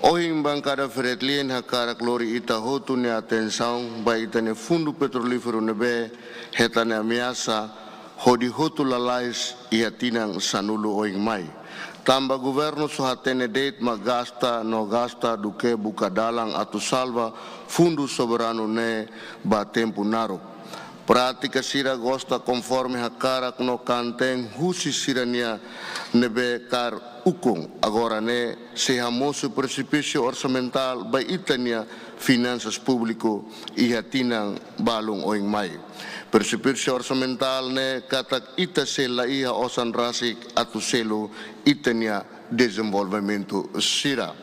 Ohing bancada Fretlin hakara glori ita hotu ne atenção ba ita ne fundo petrolífero nebe heta ne ameaça hodi hotu lalais ia tinang sanulu oing mai. Tamba governo sohatene deit magasta no gasta duke buka dalang atu salva fundo soberano ne ba tempo naro. Prática sira gosta conforme hakarak no kanteng husi sirania nebe kar ukung agora ne se hamoso precipício orçamental ba itania finanças público e hatinang balung oing mai. Precipício orçamental ne katak ita sela ia osan rasik atu selo itania desenvolvimento sira.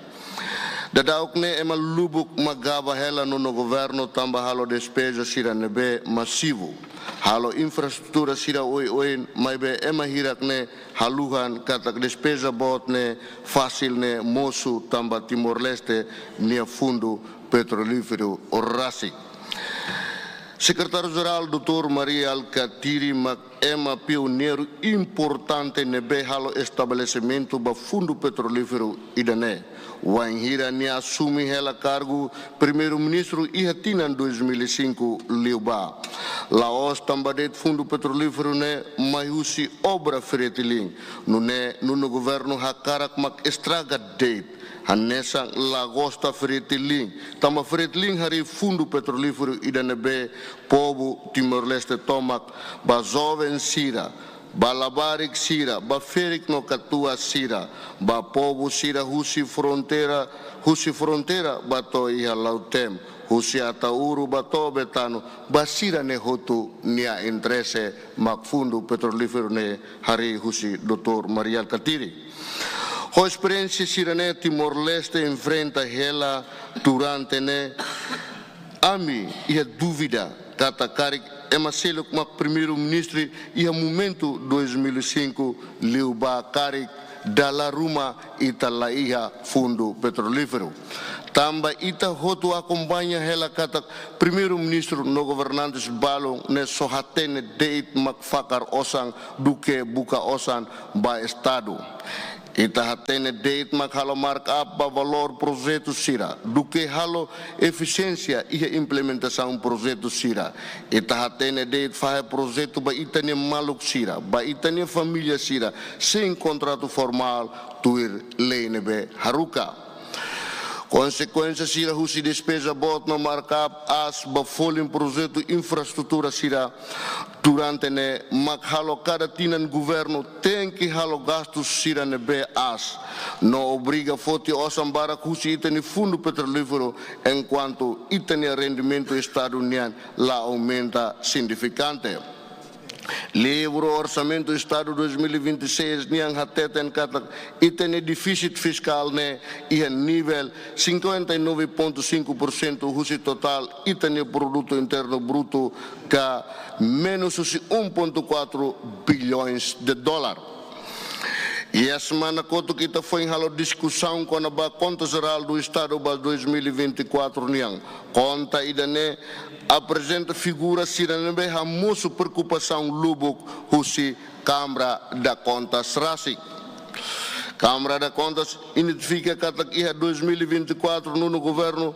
Dadauk ne ema lubuk magaba hela no governo tamba halo despesa sira nebe massivo. Halo infrastruktura sira oi maibe ema hirak ne haluhan katak despesa bot ne fasil ne mosu tamba Timor Leste nia fundo petrolífero orasik. Secretário-Geral Dr. Maria Alcatiri ema pioneiro importante nebe halo estabelecimento ba fundo petrolífero idane. Wanhira ne assume hela cargo primeiro-ministro ihatinan 2005 liuba. Laos tambadet fundo petrolífero ne maiusi obra fretilin. No governo hakarak mak estraga date. Hanesang lagosta fretilin. Tama fretilin hari fundo petrolífero idanebe povo Timor Leste tomak ba jovem sira. Ba labarik sira, ba ferik no katua sira, ba povo sira husi fronteira ba to iha lautem, husi atauru ba to betano, ba sira ne hotu nia interesse mak fundo petrolífero ne hari husi Dr. Maria Alcatiri. A experiência sirane Timor Leste enfrenta ela durante ne ami e dúvida kata karik emaselo como primeiro-ministro e a momento 2005 liuba karik dala ruma ita laia fundo petrolífero. Tamba ita hotu acompanha ela kata primeiro-ministro no governantes balong ne sohatene deit makfakar osang duke buka osan ba estado. Ita hatene deit mak halo markup ba valor projeto sira. Duke halo eficiência e implementação projeto sira. Ita hatene deit fahe projeto ba itane maluk sira. Ba itane família sira. Sem contrato formal tuir lei nebe haruka. Consequência sira husi despesa bot no markup as ba folim projeto infraestrutura sira durante ne mak halo cada tinan governo tem que halo gastos sira nebe as no obriga foti osam barak husi itani fundo petrolífero enquanto itani rendimento estadunidense la aumenta significante. Livro Orçamento do Estado 2026 niang hateten kata itene déficit fiscal ne ia nível 59,5% husi total itene produto interno bruto ka menos 1,4 bilhões de dólares. E a semana que kita foi em halo discussão com a Conta Geral do Estado para 2024 niang conta idane apresenta figura siranebe hamoso preocupação lubuk husi Câmara da Contas Rasik. Câmara da Contas identifica kata iha 2024 no governo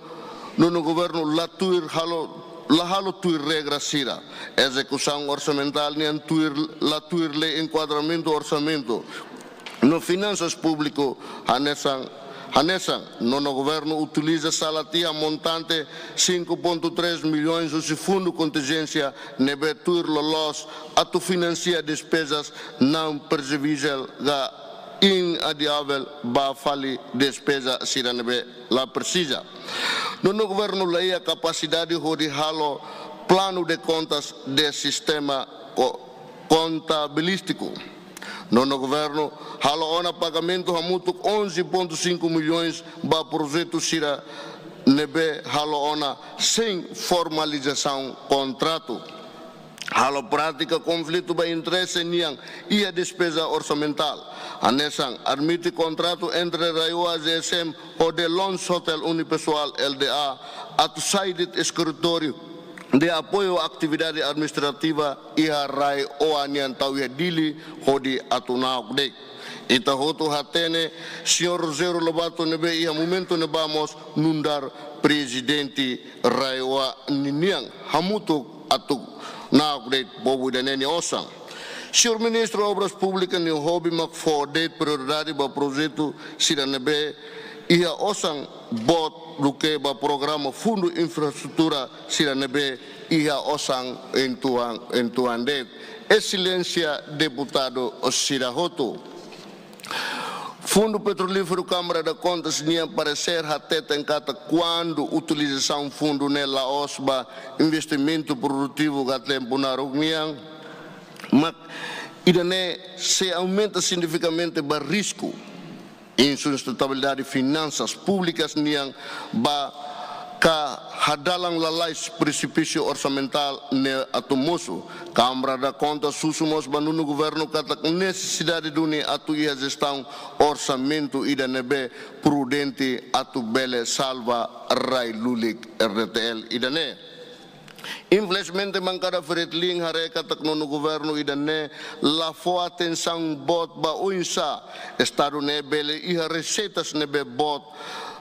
latuir halo tuir regra sira execução orçamental niang latuir lei enquadramento orçamento no finanças público hanesang no governo utiliza salatia montante 5,3 milhões de fundo contingência nebetur lolos atu financia despesas não previsível ga inadiável ba fali despesa sira nebe la precisa. No governo leia capacidade de halo plano de contas de sistema contabilístico. No governo, halo ona pagamento hamutuk 11,5 milhões ba projeto sira nebe halo ona sem formalização contrato. Halo prática conflito ba interesse niang ia despesa orçamental. Anesang admite contrato entre Raioa GSM ou de Lons Hotel Unipessoal LDA atu saidit escritório de apoio à atividade administrativa e a RAI ou a Nian Tauia Dili Hodi Atunau Dek. Ita hoto hatene, senhor Rogério Lobato nebe ia momento ne vamos nundar presidente Raiwa Niniang hamuto atuk na update bobu daneni osang. Senhor Ministro Obras Públicas ni hobby mak for date prioridade ba projeto sira nebe ia osang bot duke ba programa fundo infraestrutura sira nebe ia osang entuan date. Excelência deputado Sira Hoto. Fundo Petrolífero Câmara de Contas tinha parecer até tencata quando utilização fundo nela osba investimento produtivo que tempo na reunião, mas idane se aumenta significativamente o risco em sustentabilidade de finanças públicas niang ba ka hadalang lalais precipício orçamental ne atumoso. Câmara da Conta susumos banunu governo kata necessidade de unir atu ia gestão orçamento ida nebe prudente atu bele salva rai lulik RTL ida ne. Infelizmente mancada feretling hare kata no governo ida ne la fo atenção bot ba uinsa estado ne bele iha receitas nebe bot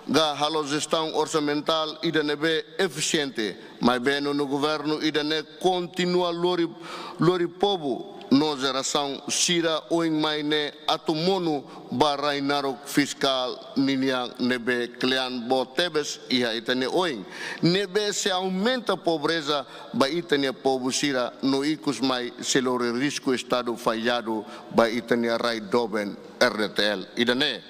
ga halo gestão orçamental ida nebe eficiente, mas bem no governo ida ne continua lori povo no geração sira oing mai ne atumono barainaro fiscal niniang nebe klean botebes iha itane oing nebe se aumenta a pobreza ba itane povo sira no icos mai se lori risco estado falhado ba itane rai doben RTL ida ne.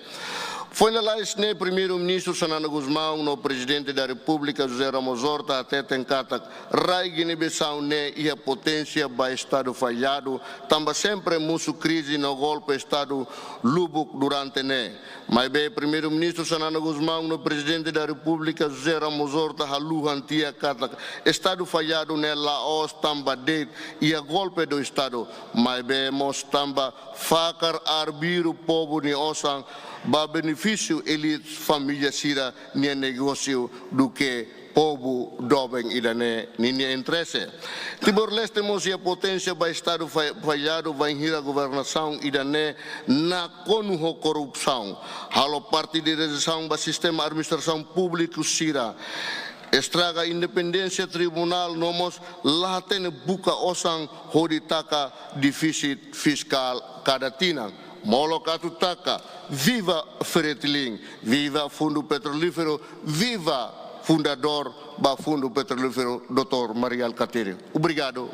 Foi lá o primeiro-ministro Sanana Guzmão, no presidente da República José Ramos Horta, até tencata Rai Guiné-Bissau ne e a potência ba estado falhado, também sempre musu crise no golpe estado Lubuk durante ne. Mas bem primeiro-ministro Sanana Guzmão, no presidente da República José Ramos Horta, halu hantia kata estado falhado ne Laos tamba de e a golpe do estado. Mas bem mos tamba fakar arbiru povo ni osang ba benefício elite família sira nia negócio do que povo doben idane ninia interesse. Timor-Leste mosia potência ba estado falhado vai hira governação idane na conuho corrupção. Halo partidização ba sistema administração público sira. Estraga independência tribunal nomos latene buka osang hoditaka deficit fiscal cada tina. Molokatu taka, viva Feretiling, viva Fundo Petrolífero, viva fundador ba Fundo Petrolífero, Dr. Maria Alcatere. Obrigado.